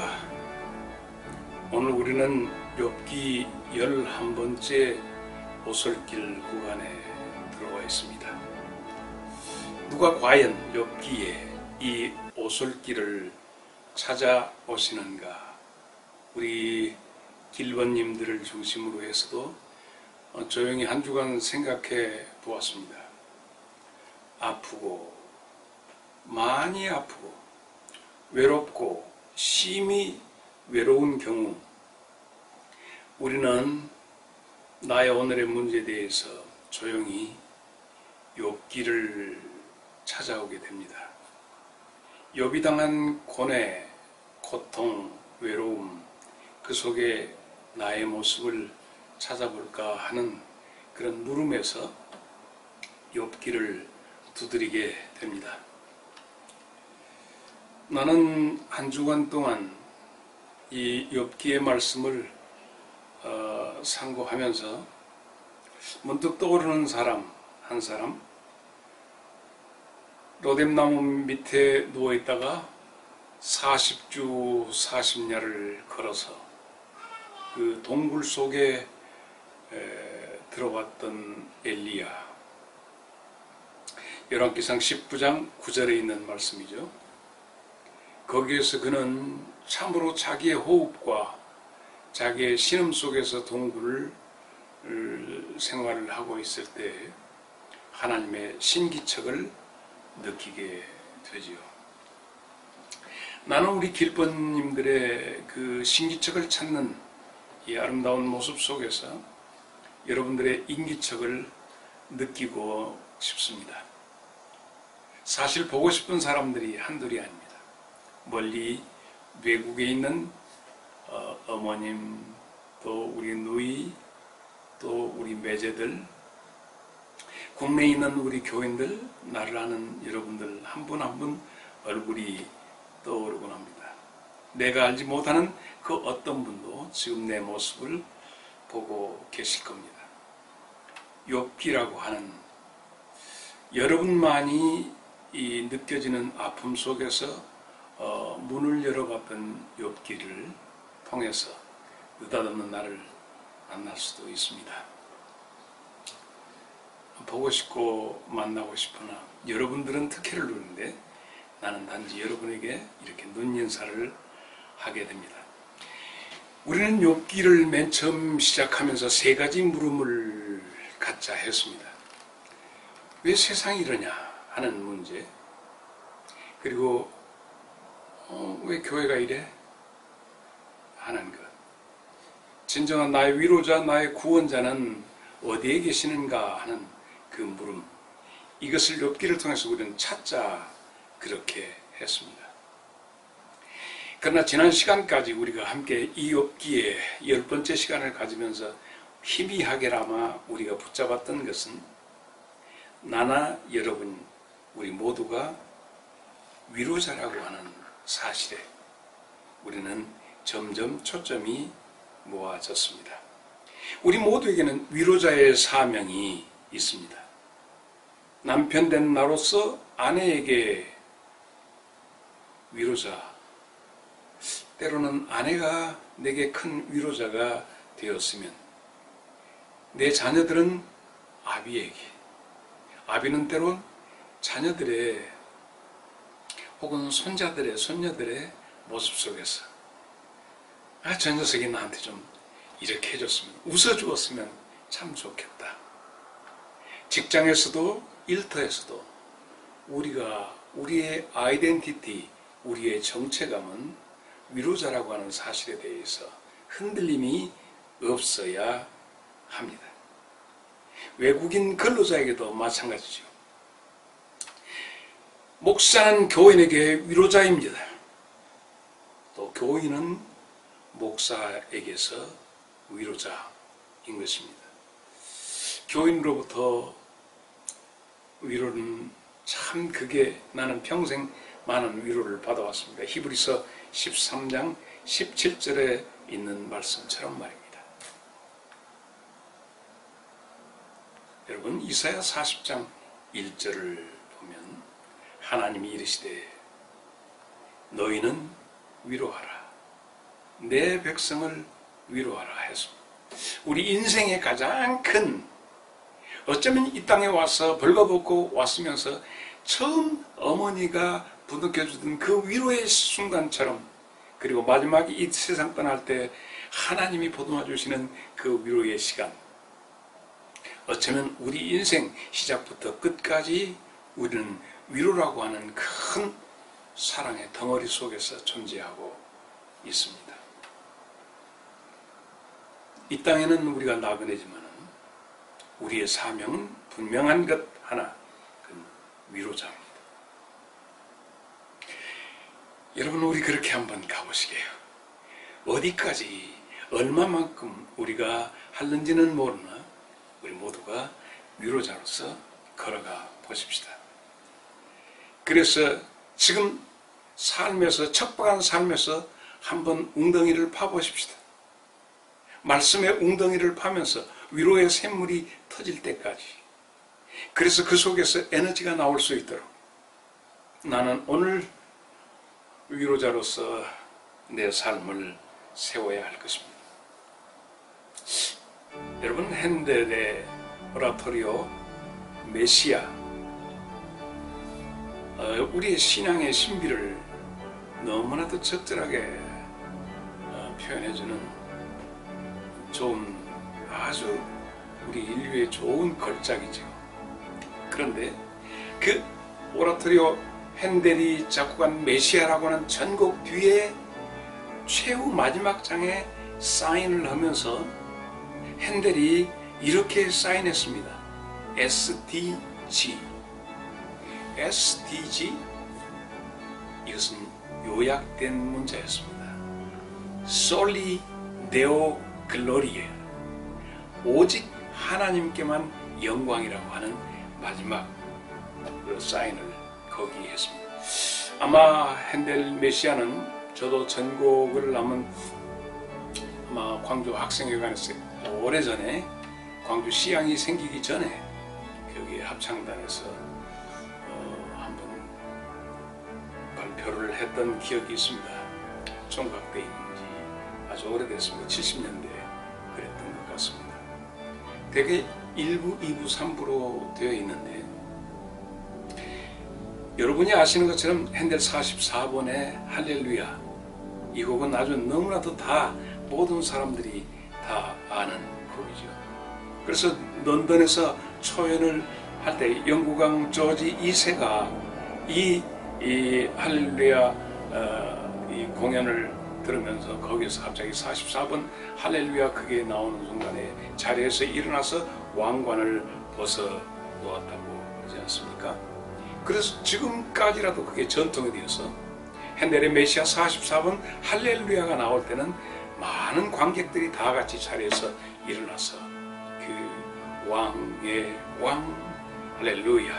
안녕하십니까. 오늘 우리는 욥기 11번째 오솔길 구간에 들어와 있습니다. 누가 과연 욥기에 이 오솔길을 찾아오시는가? 우리 길번님들을 중심으로 해서도 조용히 한 주간 생각해 보았습니다. 아프고 많이 아프고 외롭고 심히 외로운 경우 우리는 나의 오늘의 문제에 대해서 조용히 욥기를 찾아오게 됩니다. 욥이 당한 고뇌, 고통, 외로움, 그 속에 나의 모습을 찾아볼까 하는 그런 물음에서 욥기를 두드리게 됩니다. 나는 한 주간 동안 이 욥기의 말씀을 상고하면서 문득 떠오르는 한 사람, 로뎀나무 밑에 누워있다가 40주 40야를 걸어서 그 동굴 속에 들어갔던 엘리야, 열왕기상 19장 9절에 있는 말씀이죠. 거기에서 그는 참으로 자기의 호흡과 자기의 신음 속에서 동굴을 생활을 하고 있을 때 하나님의 신기척을 느끼게 되지요. 나는 우리 길번님들의 그 신기척을 찾는 이 아름다운 모습 속에서 여러분들의 인기척을 느끼고 싶습니다. 사실 보고 싶은 사람들이 한둘이 아닙니다. 멀리 외국에 있는 어머님, 또 우리 누이, 또 우리 매제들, 국내에 있는 우리 교인들, 나를 아는 여러분들 한 분 한 분 얼굴이 떠오르곤 합니다. 내가 알지 못하는 그 어떤 분도 지금 내 모습을 보고 계실 겁니다. 욥기라고 하는 여러분만이 이 느껴지는 아픔 속에서 문을 열어봤던 욥기를 통해서 느닷없는 나를 만날 수도 있습니다. 보고 싶고 만나고 싶으나 여러분들은 특혜를 누리는데 나는 단지 여러분에게 이렇게 눈인사를 하게 됩니다. 우리는 욥기를 맨 처음 시작하면서 세 가지 물음을 갖자 했습니다. 왜 세상이 이러냐 하는 문제, 그리고 왜 교회가 이래? 하는 것. 진정한 나의 위로자, 나의 구원자는 어디에 계시는가 하는 그 물음. 이것을 욥기를 통해서 우리는 찾자 그렇게 했습니다. 그러나 지난 시간까지 우리가 함께 이 욥기의 10번째 시간을 가지면서 희미하게나마 우리가 붙잡았던 것은 나나 여러분, 우리 모두가 위로자라고 하는 사실에 우리는 점점 초점이 모아졌습니다. 우리 모두에게는 위로자의 사명이 있습니다. 남편 된 나로서 아내에게 위로자, 때로는 아내가 내게 큰 위로자가 되었으면 내 자녀들은 아비에게, 아비는 때론 자녀들의 혹은 손자들의, 손녀들의 모습 속에서 저 녀석이 나한테 좀 이렇게 해줬으면, 웃어주었으면 참 좋겠다. 직장에서도 일터에서도 우리가 우리의 아이덴티티, 우리의 정체감은 위로자라고 하는 사실에 대해서 흔들림이 없어야 합니다. 외국인 근로자에게도 마찬가지죠. 목사는 교인에게 위로자입니다. 또 교인은 목사에게서 위로자인 것입니다. 교인으로부터 위로는 참 그게 나는 평생 많은 위로를 받아왔습니다. 히브리서 13장 17절에 있는 말씀처럼 말입니다. 여러분, 이사야 40장 1절을 보면 하나님이 이르시되 너희는 위로하라. 내 백성을 위로하라 했습니다. 우리 인생의 가장 큰, 어쩌면 이 땅에 와서 벌거벗고 왔으면서 처음 어머니가 부둥켜주던 그 위로의 순간처럼, 그리고 마지막에 이 세상 떠날 때 하나님이 보듬어 주시는 그 위로의 시간, 어쩌면 우리 인생 시작부터 끝까지 우리는 위로라고 하는 큰 사랑의 덩어리 속에서 존재하고 있습니다. 이 땅에는 우리가 나그네지만 우리의 사명은 분명한 것 하나, 그 위로자입니다. 여러분, 우리 그렇게 한번 가보시게요. 어디까지 얼마만큼 우리가 하는지는 모르나 우리 모두가 위로자로서 걸어가 보십시다. 그래서 지금 삶에서, 척박한 삶에서 한번 웅덩이를 파보십시다. 말씀의 웅덩이를 파면서 위로의 샘물이 터질 때까지. 그래서 그 속에서 에너지가 나올 수 있도록 나는 오늘 위로자로서 내 삶을 세워야 할 것입니다. 여러분, 핸델의 오라토리오 메시아, 우리의 신앙의 신비를 너무나도 적절하게 표현해주는 좋은, 아주 우리 인류의 좋은 걸작이죠. 그런데 그 오라토리오 핸델이 작곡한 메시아라고 하는 전곡 뒤에 최후 마지막 장에 사인을 하면서 핸델이 이렇게 사인했습니다. SDG. SDG, 이것은 요약된 문자였습니다. Soli Deo Gloria, 오직 하나님께만 영광이라고 하는 마지막 그 사인을 거기에 했습니다. 아마 핸델 메시아는 저도 전곡을 남은 아마 광주 학생회관에서 오래전에, 광주 시향이 생기기 전에 여기 합창단에서 한번 발표를 했던 기억이 있습니다. 총각 때 있는지 아주 오래됐습니다. 70년대 그랬던 것 같습니다. 대개 1부, 2부, 3부로 되어 있는데, 여러분이 아시는 것처럼 핸델 44번의 할렐루야, 이 곡은 아주 너무나도 다 모든 사람들이 다 아는 곡이죠. 그래서 런던에서 초연을 할 때 영국왕 조지 2세가 이 할렐루야 이 공연을 들으면서 거기서 갑자기 44번 할렐루야 그게 나오는 순간에 자리에서 일어나서 왕관을 벗어 놓았다고 하지 않습니까? 그래서 지금까지라도 그게 전통이 되어서 핸델의 메시아 44번 할렐루야가 나올 때는 많은 관객들이 다 같이 자리에서 일어나서 그 왕의 왕 할렐루야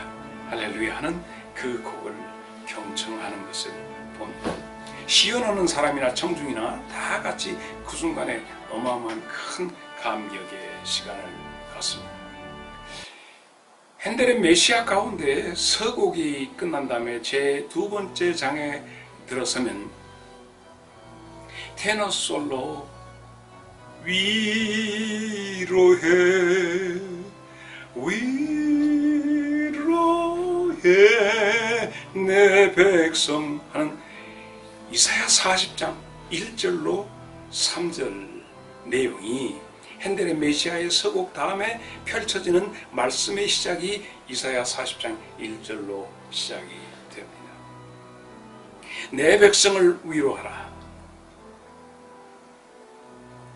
할렐루야 하는 그 곡을 경청하는 것을 봅니다. 시연하는 사람이나 청중이나 다 같이 그 순간에 어마어마한 큰 감격의 시간을 갖습니다. 핸델의 메시아 가운데 서곡이 끝난 다음에 제 두 번째 장에 들어서면 테너 솔로 위로해 내 백성 하는 이사야 40장 1절로 3절 내용이 핸델의 메시아의 서곡 다음에 펼쳐지는 말씀의 시작이 이사야 40장 1절로 시작이 됩니다. 내 백성을 위로하라.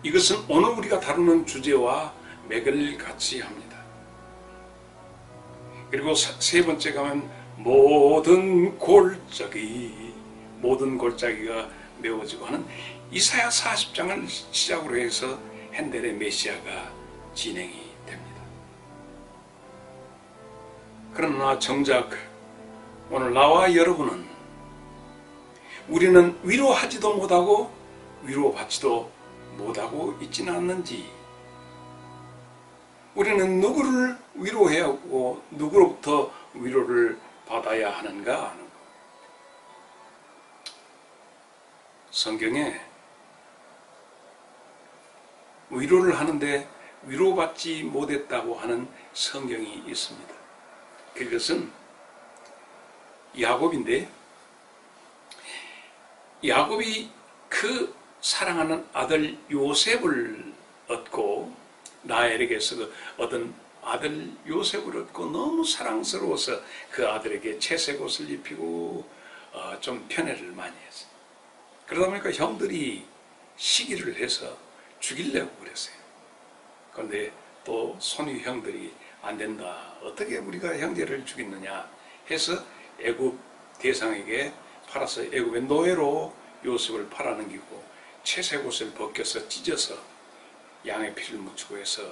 이것은 오늘 우리가 다루는 주제와 맥을 같이 합니다. 그리고 세 번째 가면 모든 골짜기가 메워지고 하는 이사야 40장을 시작으로 해서 핸델의 메시아가 진행이 됩니다. 그러나 정작 오늘 나와 여러분은 우리는 위로하지도 못하고 위로받지도 못하고 있지는 않는지, 우리는 누구를 위로해야 하고 누구로부터 위로를 받아야 하는가 하는 것. 성경에 위로를 하는데 위로받지 못했다고 하는 성경이 있습니다. 그것은 야곱인데, 야곱이 그 사랑하는 아들 요셉을 얻고, 라헬에게서 그 얻은 아들 요셉을 얻고 너무 사랑스러워서 그 아들에게 채색 옷을 입히고 좀 편애를 많이 했어요. 그러다 보니까 형들이 시기를 해서 죽이려고 그랬어요. 그런데 또 손위 형들이 안 된다, 어떻게 우리가 형제를 죽이느냐 해서 애굽 대상에게 팔아서 애굽의 노예로 요셉을 팔아넘기고 채색 옷을 벗겨서 찢어서 양의 피를 묻히고 해서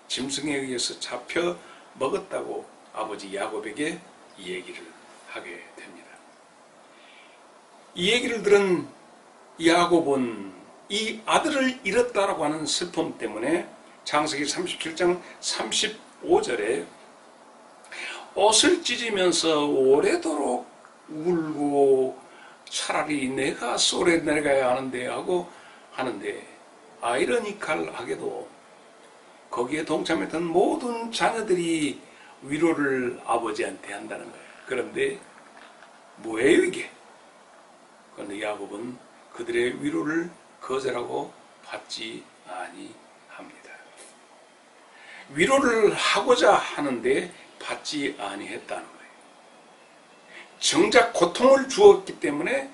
짐승에 의해서 잡혀 먹었다고 아버지 야곱에게 이 얘기를 하게 됩니다. 이 얘기를 들은 야곱은 이 아들을 잃었다라고 하는 슬픔 때문에 창세기 37장 35절에 옷을 찢으면서 오래도록 울고 차라리 내가 쏠에 내려가야 하는데 하고 하는데, 아이러니컬하게도 거기에 동참했던 모든 자녀들이 위로를 아버지한테 한다는 거예요. 그런데 뭐예요 이게? 그런데 야곱은 그들의 위로를 거절하고 받지 아니합니다. 위로를 하고자 하는데 받지 아니했다는 거예요. 정작 고통을 주었기 때문에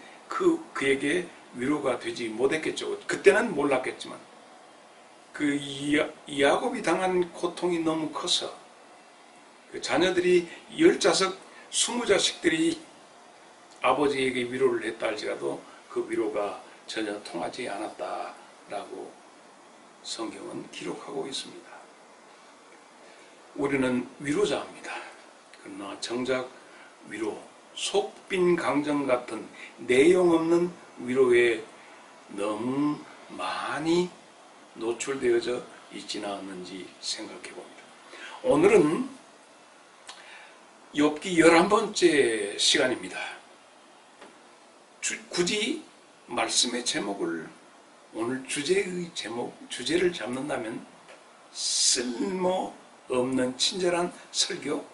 그에게 위로가 되지 못했겠죠. 그때는 몰랐겠지만 그 야곱이 당한 고통이 너무 커서 그 자녀들이 10자석 20자식들이 아버지에게 위로를 했다 할지라도 그 위로가 전혀 통하지 않았다라고 성경은 기록하고 있습니다. 우리는 위로자입니다. 그러나 정작 위로, 속빈 강정 같은 내용 없는 위로에 너무 많이 노출되어져 있지는 않는지 생각해 봅니다. 오늘은 욥기 11번째 시간입니다. 굳이 말씀의 제목을, 오늘 주제를 잡는다면 쓸모없는 친절한 설교,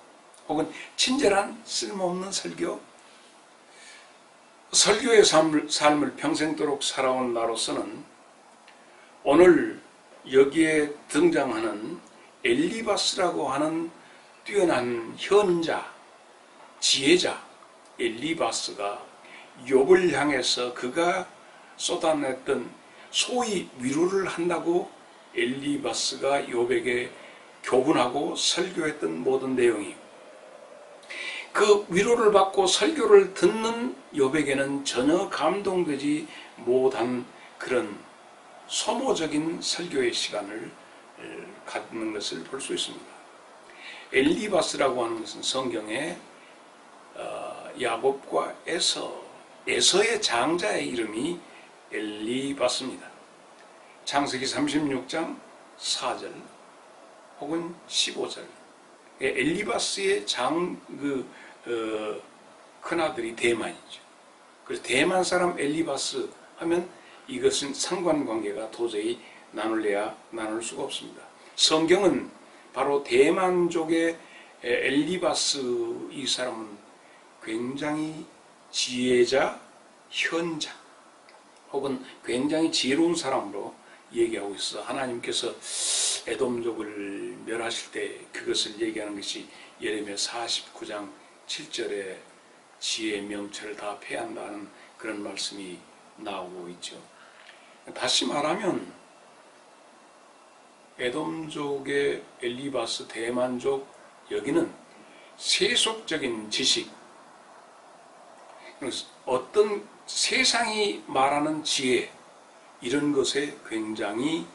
혹은 친절한 쓸모없는 설교, 설교의 삶을 평생도록 살아온 나로서는 오늘 여기에 등장하는 엘리바스라고 하는 뛰어난 현자, 지혜자 엘리바스가 욥을 향해서 그가 쏟아냈던 소위 위로를 한다고 엘리바스가 욥에게 교훈하고 설교했던 모든 내용이, 그 위로를 받고 설교를 듣는 욥에게는 전혀 감동되지 못한 그런 소모적인 설교의 시간을 갖는 것을 볼 수 있습니다. 엘리바스라고 하는 것은 성경에 야곱과 에서의 장자의 이름이 엘리바스입니다. 창세기 36장 4절 혹은 15절, 엘리바스의 큰아들이 대만이죠. 그래서 대만 사람 엘리바스 하면 이것은 상관관계가 도저히 나눌 수가 없습니다. 성경은 바로 대만족의 엘리바스, 이 사람은 굉장히 지혜자, 현자 혹은 굉장히 지혜로운 사람으로 얘기하고 있어. 하나님께서 에돔족을 멸하실 때 그것을 얘기하는 것이 예레미야 49장 7절에 지혜의 명철을 다 패한다는 그런 말씀이 나오고 있죠. 다시 말하면 에돔족의 엘리바스, 대만족, 여기는 세속적인 지식, 어떤 세상이 말하는 지혜, 이런 것에 굉장히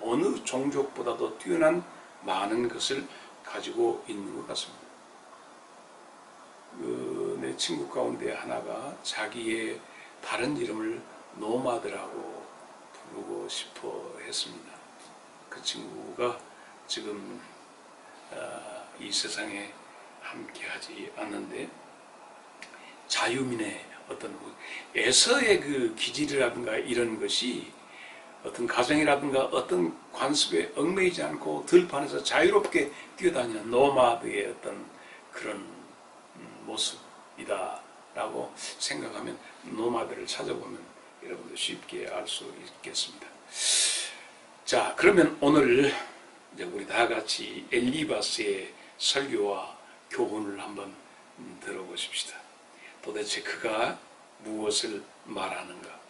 어느 종족보다도 뛰어난 많은 것을 가지고 있는 것 같습니다. 내 친구 가운데 하나가 자기의 다른 이름을 노마드라고 부르고 싶어 했습니다. 그 친구가 지금 이 세상에 함께하지 않는데, 자유민의 어떤 에서의 그 기질이라든가 이런 것이 어떤 가정이라든가 어떤 관습에 얽매이지 않고 들판에서 자유롭게 뛰어다니는 노마드의 어떤 그런 모습이다라고 생각하면 노마드를 찾아보면 여러분도 쉽게 알 수 있겠습니다. 자, 그러면 오늘 이제 우리 다 같이 엘리바스의 설교와 교훈을 한번 들어보십시다. 도대체 그가 무엇을 말하는가?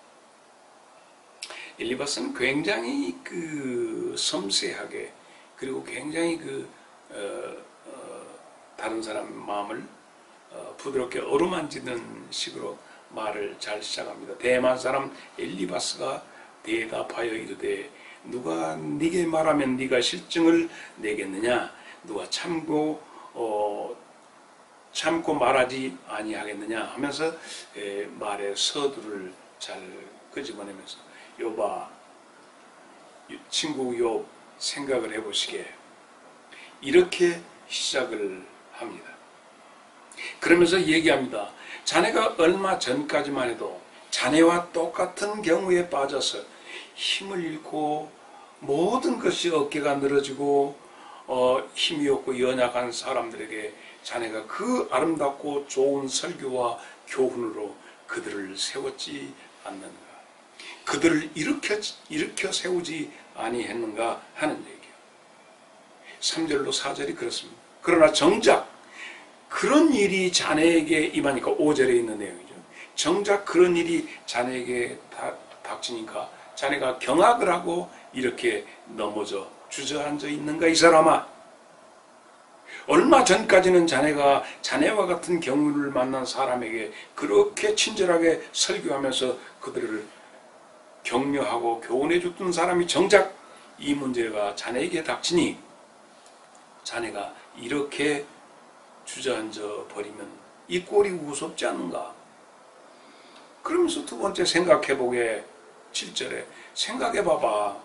엘리바스는 굉장히 섬세하게, 그리고 굉장히 다른 사람 마음을 부드럽게 어루만지는 식으로 말을 잘 시작합니다. 대만 사람 엘리바스가 대답하여 이르되 누가 네게 말하면 네가 실증을 내겠느냐? 누가 참고 말하지 아니하겠느냐? 하면서 말의 서두를 잘 끄집어내면서 욥아, 친구 욥 생각을 해보시게, 이렇게 시작을 합니다. 그러면서 얘기합니다. 자네가 얼마 전까지만 해도 자네와 똑같은 경우에 빠져서 힘을 잃고 모든 것이 어깨가 늘어지고 힘이 없고 연약한 사람들에게 자네가 그 아름답고 좋은 설교와 교훈으로 그들을 세웠지 않는가? 그들을 일으켜 세우지 아니했는가 하는 얘기예요. 3절로 4절이 그렇습니다. 그러나 정작 그런 일이 자네에게 임하니까 5절에 있는 내용이죠. 정작 그런 일이 자네에게 닥치니까 자네가 경악을 하고 이렇게 넘어져 주저앉아 있는가 이 사람아? 얼마 전까지는 자네가 자네와 같은 경우를 만난 사람에게 그렇게 친절하게 설교하면서 그들을 격려하고 교훈해 줬던 사람이 정작 이 문제가 자네에게 닥치니 자네가 이렇게 주저앉아 버리면 이 꼴이 무섭지 않는가? 그러면서 두 번째 생각해보게 7절에 생각해봐봐.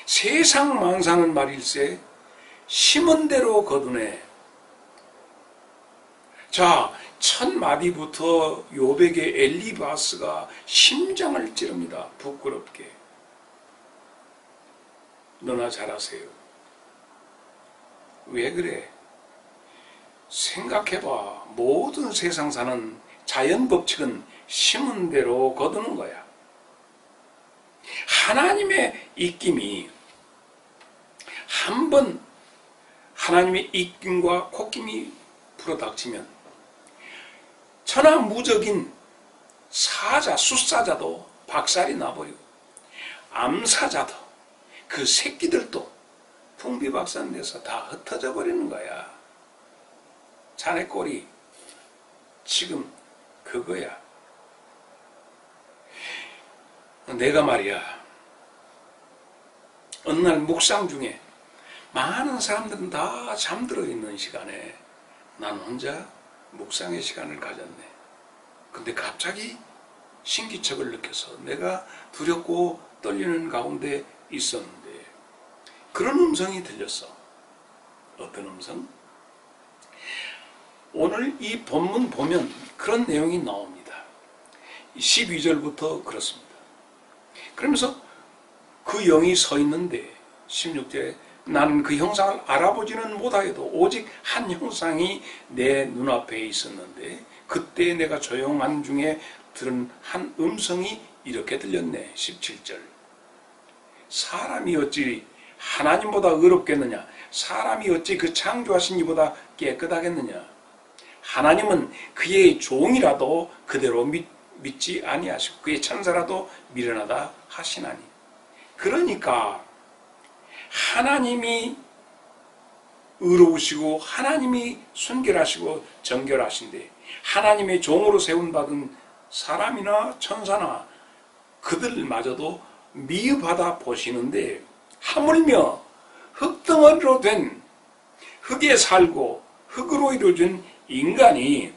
세상 망사는 말일세 심은 대로 거두네. 자, 첫 마디부터 욥에게 엘리바스가 심장을 찌릅니다. 부끄럽게. 너나 잘하세요. 왜 그래? 생각해봐. 모든 세상 사는 자연 법칙은 심은 대로 거두는 거야. 하나님의 입김이 한번 하나님의 입김과 콧김이 불어닥치면 천하무적인 사자, 숫사자도 박살이 나버리고 암사자도 그 새끼들도 풍비박산돼서 다 흩어져 버리는 거야. 자네 꼴이 지금 그거야. 내가 말이야, 어느 날 묵상 중에 많은 사람들은 다 잠들어 있는 시간에 난 혼자 묵상의 시간을 가졌네. 근데 갑자기 신기척을 느껴서 내가 두렵고 떨리는 가운데 있었는데 그런 음성이 들렸어. 어떤 음성? 오늘 이 본문 보면 그런 내용이 나옵니다. 12절부터 그렇습니다. 그러면서 그 영이 서 있는데 16절에 나는 그 형상을 알아보지는 못하여도 오직 한 형상이 내 눈앞에 있었는데 그때 내가 조용한 중에 들은 한 음성이 이렇게 들렸네. 17절 사람이 어찌 하나님보다 의롭겠느냐? 사람이 어찌 그 창조하신 이보다 깨끗하겠느냐? 하나님은 그의 종이라도 그대로 믿지 아니하시고 그의 천사라도 미련하다 하시나니. 그러니까 하나님이 의로우시고 하나님이 순결하시고 정결하신데 하나님의 종으로 세운받은 사람이나 천사나 그들마저도 미흡하다 보시는데 하물며 흙덩어리로 된 흙에 살고 흙으로 이루어진 인간이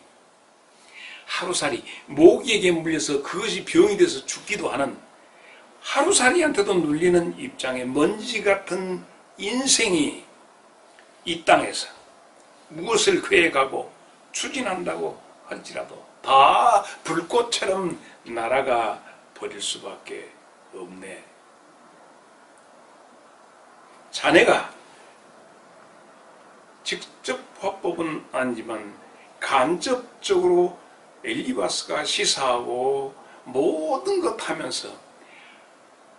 하루살이 모기에게 물려서 그것이 병이 돼서 죽기도 하는 하루살이한테도 눌리는 입장의 먼지 같은 인생이 이 땅에서 무엇을 괴해가고 추진한다고 할지라도 다 불꽃처럼 날아가 버릴 수밖에 없네. 자네가 직접 화법은 아니지만 간접적으로 엘리바스가 시사하고 모든 것 하면서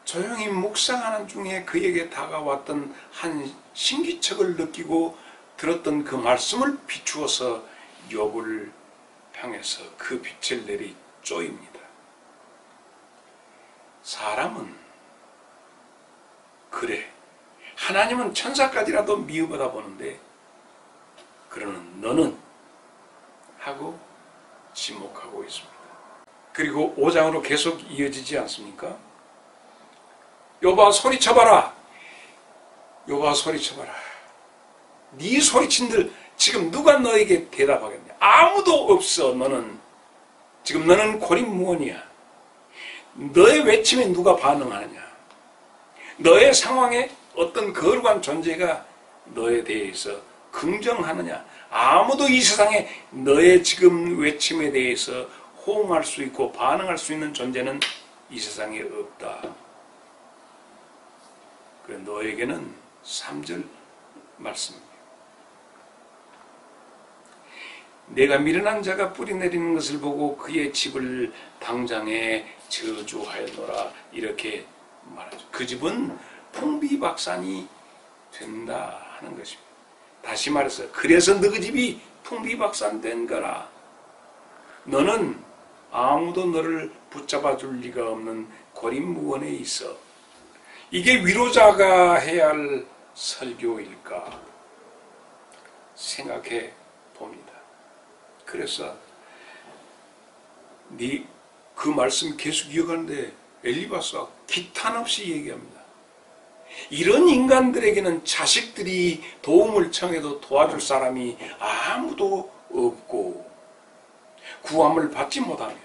조용히 묵상하는 중에 그에게 다가왔던 한 신기척을 느끼고 들었던 그 말씀을 비추어서 욥을 향해서 그 빛을 내리 쪼입니다. 사람은 그래, 하나님은 천사까지라도 미워보다 보는데 그러는 너는 하고 지목하고 있습니다. 그리고 5장으로 계속 이어지지 않습니까? 욥아 소리쳐봐라. 욥아 소리쳐봐라. 네 소리친들 지금 누가 너에게 대답하겠냐? 아무도 없어. 너는 고립무원이야. 너의 외침에 누가 반응하느냐? 너의 상황에 어떤 거룩한 존재가 너에 대해서 긍정하느냐? 아무도 이 세상에 너의 지금 외침에 대해서 호응할 수 있고 반응할 수 있는 존재는 이 세상에 없다. 그래, 너에게는 3절 말씀입니다. 내가 미련한 자가 뿌리 내리는 것을 보고 그의 집을 당장에 저주하였노라. 이렇게 말하죠. 그 집은 풍비박산이 된다 하는 것입니다. 다시 말해서 그래서 너희 집이 풍비박산된 거라. 너는 아무도 너를 붙잡아 줄 리가 없는 고립무원에 있어. 이게 위로자가 해야 할 설교일까 생각해 봅니다. 그래서 그 말씀 계속 이어가는데 엘리바스가 기탄 없이 얘기합니다. 이런 인간들에게는 자식들이 도움을 청해도 도와줄 사람이 아무도 없고 구함을 받지 못하며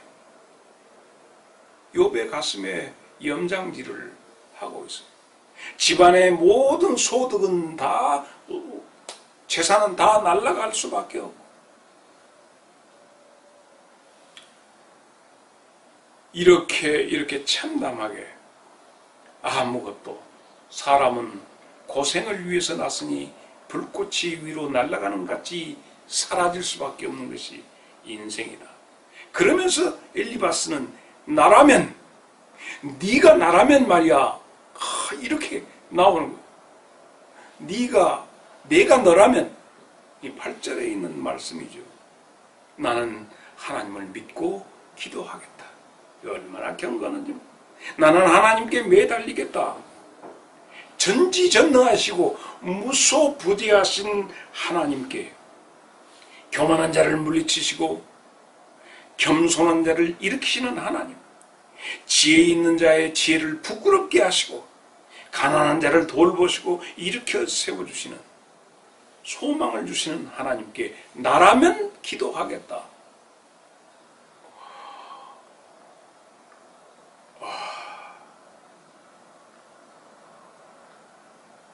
욥의 가슴에 염장질을 하고 있어요. 집안의 모든 소득은 다, 재산은 다 날아갈 수밖에 없고 이렇게 참담하게 아무것도, 사람은 고생을 위해서 났으니 불꽃이 위로 날아가는 것 같이 사라질 수밖에 없는 것이 인생이다. 그러면서 엘리바스는 나라면, 네가 나라면 말이야, 이렇게 나오는 거야. 내가 너라면, 이 8절에 있는 말씀이죠. 나는 하나님을 믿고 기도하겠다. 얼마나 경건한지. 나는 하나님께 매달리겠다. 전지전능하시고 무소부지하신 하나님께 교만한 자를 물리치시고 겸손한 자를 일으키시는 하나님, 지혜 있는 자의 지혜를 부끄럽게 하시고 가난한 자를 돌보시고 일으켜 세워주시는, 소망을 주시는 하나님께 나라면 기도하겠다.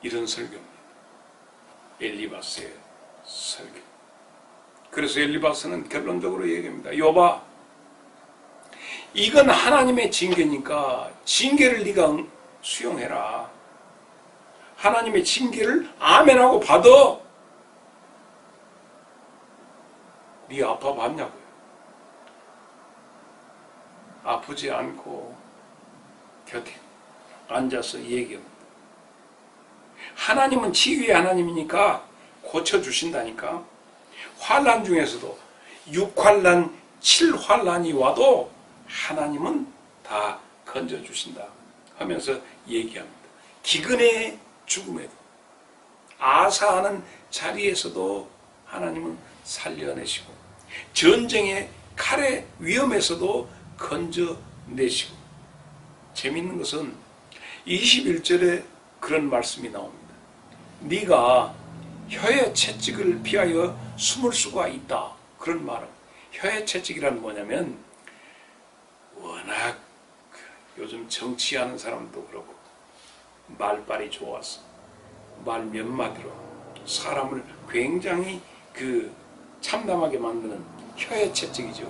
이런 설교입니다. 엘리바스의 설교. 그래서 엘리바스는 결론적으로 얘기합니다. 욥아, 이건 하나님의 징계니까 징계를 네가 수용해라. 하나님의 징계를 아멘하고 받아. 네 아파 봤냐고요? 아프지 않고 곁에 앉아서 얘기합니다. 하나님은 치유의 하나님이니까 고쳐주신다니까. 환난 중에서도 6환난, 7환난이 와도 하나님은 다 건져주신다 하면서 얘기합니다. 기근의 죽음에도, 아사하는 자리에서도 하나님은 살려내시고, 전쟁의 칼의 위험에서도 건져내시고. 재밌는 것은 21절에 그런 말씀이 나옵니다. 네가 혀의 채찍을 피하여 숨을 수가 있다. 그런 말은, 혀의 채찍이란 뭐냐면, 워낙 요즘 정치하는 사람도 그렇고 말빨이 좋아서 말 몇 마디로 사람을 굉장히 참담하게 만드는 혀의 채찍이죠.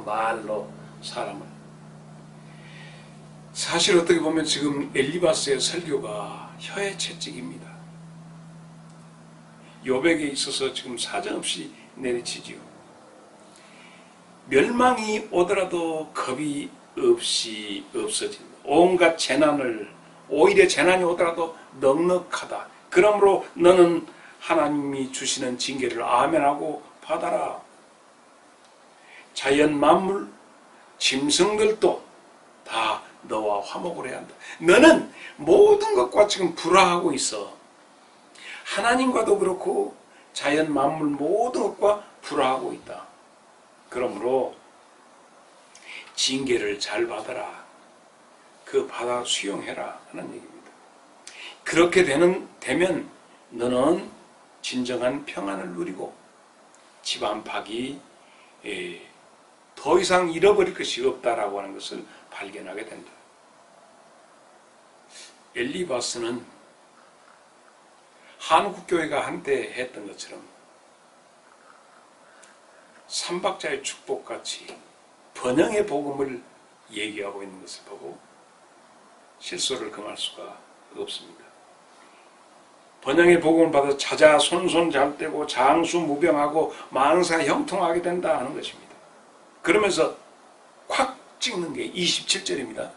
말로 사람을. 사실 어떻게 보면 지금 엘리바스의 설교가 혀의 채찍입니다. 욥에게 있어서 지금 사정없이 내리치지요. 멸망이 오더라도 겁이 없이 없어진다. 온갖 재난을, 오히려 재난이 오더라도 넉넉하다. 그러므로 너는 하나님이 주시는 징계를 아멘하고 받아라. 자연 만물, 짐승들도 다 너와 화목을 해야 한다. 너는 모든 것과 지금 불화하고 있어. 하나님과도 그렇고 자연 만물 모든 것과 불화하고 있다. 그러므로 징계를 잘 받아라. 그 받아 수용해라 하는 얘기입니다. 그렇게 되면 너는 진정한 평안을 누리고 집 안팎이 더 이상 잃어버릴 것이 없다라고 하는 것을 발견하게 된다. 엘리바스는 한국교회가 한때 했던 것처럼 삼박자의 축복같이 번영의 복음을 얘기하고 있는 것을 보고 실소를 금할 수가 없습니다. 번영의 복음을 받아 자자 손손 잘 떼고 장수 무병하고 만사 형통하게 된다 하는 것입니다. 그러면서 콱 찍는 게 27절입니다.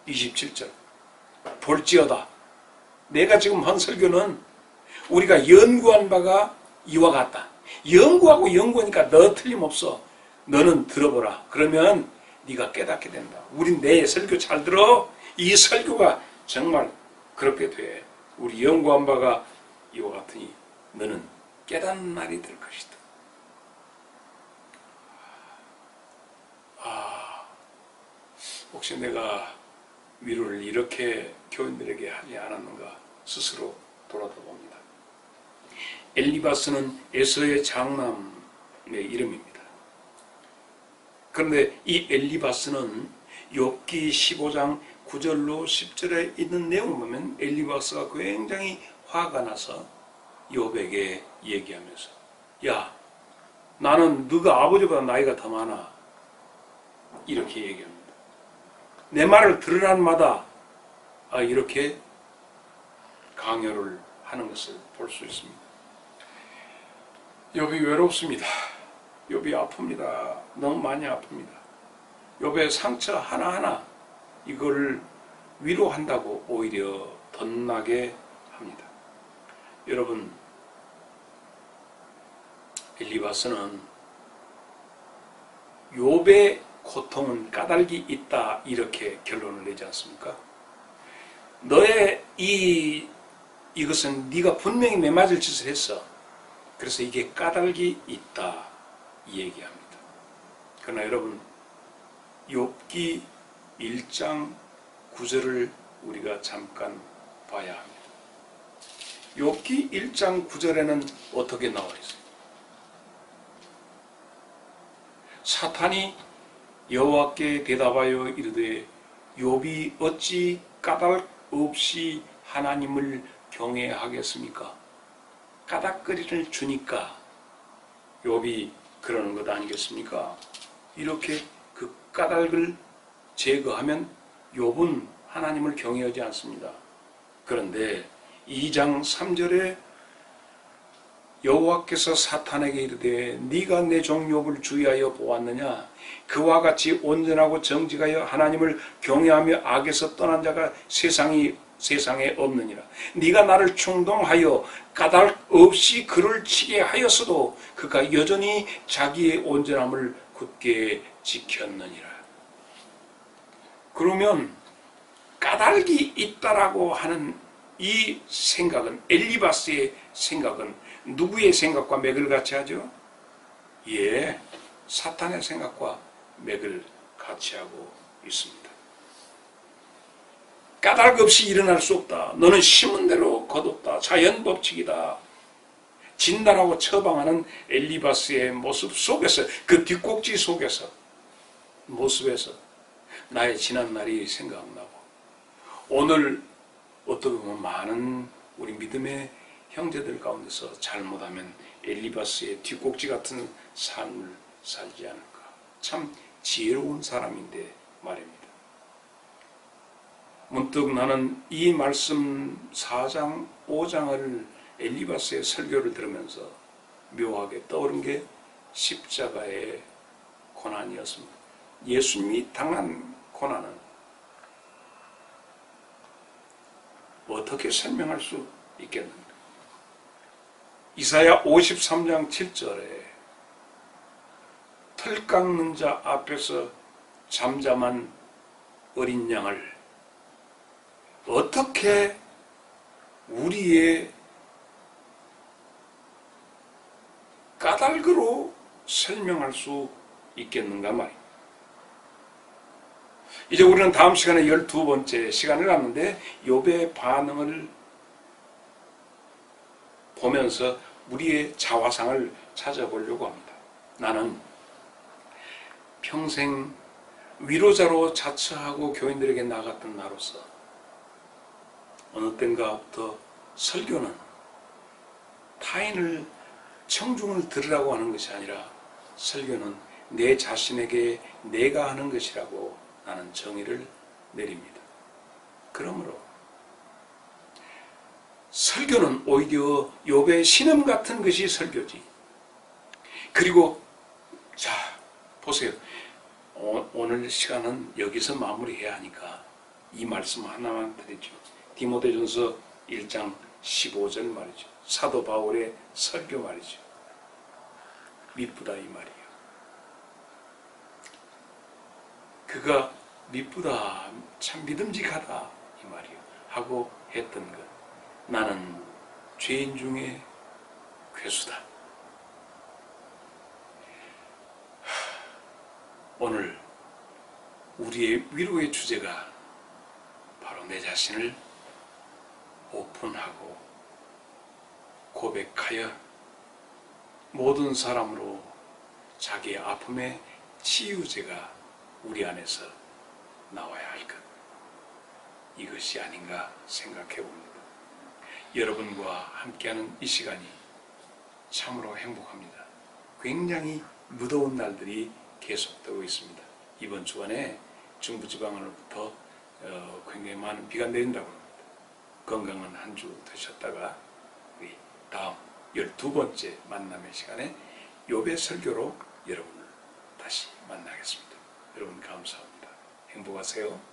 27절. 볼지어다. 내가 지금 한 설교는 우리가 연구한 바가 이와 같다. 연구하고 연구하니까 너 틀림없어. 너는 들어보라. 그러면 네가 깨닫게 된다. 우린 내 설교 잘 들어. 이 설교가 정말 그렇게 돼. 우리 연구한 바가 이와 같으니 너는 깨닫는 날이 될 것이다. 혹시 내가 위로를 이렇게 교인들에게 하지 않았는가 스스로 돌아다봅니다. 엘리바스는 에서의 장남의 이름입니다. 그런데 이 엘리바스는 욥기 15장 9절로 10절에 있는 내용을 보면 엘리바스가 굉장히 화가 나서 욥에게 얘기하면서 야, 나는 네가 아버지보다 나이가 더 많아. 이렇게 얘기합니다. 내 말을 들으란 마다 이렇게 강요를 하는 것을 볼 수 있습니다. 욥이 외롭습니다. 욥이 아픕니다. 너무 많이 아픕니다. 욥의 상처 하나하나 이걸 위로한다고 오히려 덧나게 합니다. 여러분, 엘리바스는 욥의 고통은 까닭이 있다 이렇게 결론을 내지 않습니까? 너의 이것은 네가 분명히 매맞을 짓을 했어. 그래서 이게 까닭이 있다 이 얘기합니다. 그러나 여러분, 욥기 1장 9절을 우리가 잠깐 봐야 합니다. 욥기 1장 9절에는 어떻게 나와 있어요? 사탄이 여호와께 대답하여 이르되 욥이 어찌 까닭 없이 하나님을 경외하겠습니까? 까닭거리를 주니까 욥이 그러는 것 아니겠습니까? 이렇게 그 까닭을 제거하면 욥은 하나님을 경외하지 않습니다. 그런데 2장 3절에 여호와께서 사탄에게 이르되 네가 내 종 욥을 주의하여 보았느냐? 그와 같이 온전하고 정직하여 하나님을 경외하며 악에서 떠난 자가 세상에 없느니라. 네가 나를 충동하여 까닭 없이 그를 치게 하였어도 그가 여전히 자기의 온전함을 굳게 지켰느니라. 그러면 까닭이 있다라고 하는 이 생각은, 엘리바스의 생각은 누구의 생각과 맥을 같이 하죠? 예, 사탄의 생각과 맥을 같이 하고 있습니다. 까닭 없이 일어날 수 없다. 너는 심은 대로 거뒀다. 자연법칙이다. 진단하고 처방하는 엘리바스의 모습 속에서, 그 뒷꼭지 속에서, 모습에서 나의 지난 날이 생각나고, 오늘 어떻게 보면 많은 우리 믿음의 형제들 가운데서 잘못하면 엘리바스의 뒷꼭지 같은 삶을 살지 않을까. 참 지혜로운 사람인데 말입니다. 문득 나는 이 말씀 4장, 5장을 엘리바스의 설교를 들으면서 묘하게 떠오른 게 십자가의 고난이었습니다. 예수님이 당한 고난은 어떻게 설명할 수 있겠는가? 이사야 53장 7절에 털 깎는 자 앞에서 잠잠한 어린 양을 어떻게 우리의 까닭으로 설명할 수 있겠는가 말이에요. 이제 우리는 다음 시간에 12번째 시간을 갖는데 욥의 반응을 보면서 우리의 자화상을 찾아보려고 합니다. 나는 평생 위로자로 자처하고 교인들에게 나갔던 나로서 어느 땐가부터 설교는 타인을 청중을 들으라고 하는 것이 아니라 설교는 내 자신에게 내가 하는 것이라고 나는 정의를 내립니다. 그러므로 설교는 오히려 욥의 신음 같은 것이 설교지. 그리고 자 보세요. 오늘 시간은 여기서 마무리해야 하니까 이 말씀 하나만 드리죠. 디모데전서 1장 15절 말이죠. 사도 바울의 설교 말이죠. 미쁘다 이 말이에요. 그가 미쁘다, 참 믿음직하다 이 말이에요. 하고 했던 것. 나는 죄인 중에 괴수다. 오늘 우리의 위로의 주제가 바로 내 자신을 오픈하고 고백하여 모든 사람으로 자기의 아픔의 치유제가 우리 안에서 나와야 할 것. 이것이 아닌가 생각해 봅니다. 여러분과 함께하는 이 시간이 참으로 행복합니다. 굉장히 무더운 날들이 계속되고 있습니다. 이번 주간에 중부지방으로부터 굉장히 많은 비가 내린다고 합니다. 건강한 한 주 되셨다가 우리 다음 12번째 만남의 시간에 욥의 설교로 여러분을 다시 만나겠습니다. 여러분 감사합니다. 행복하세요.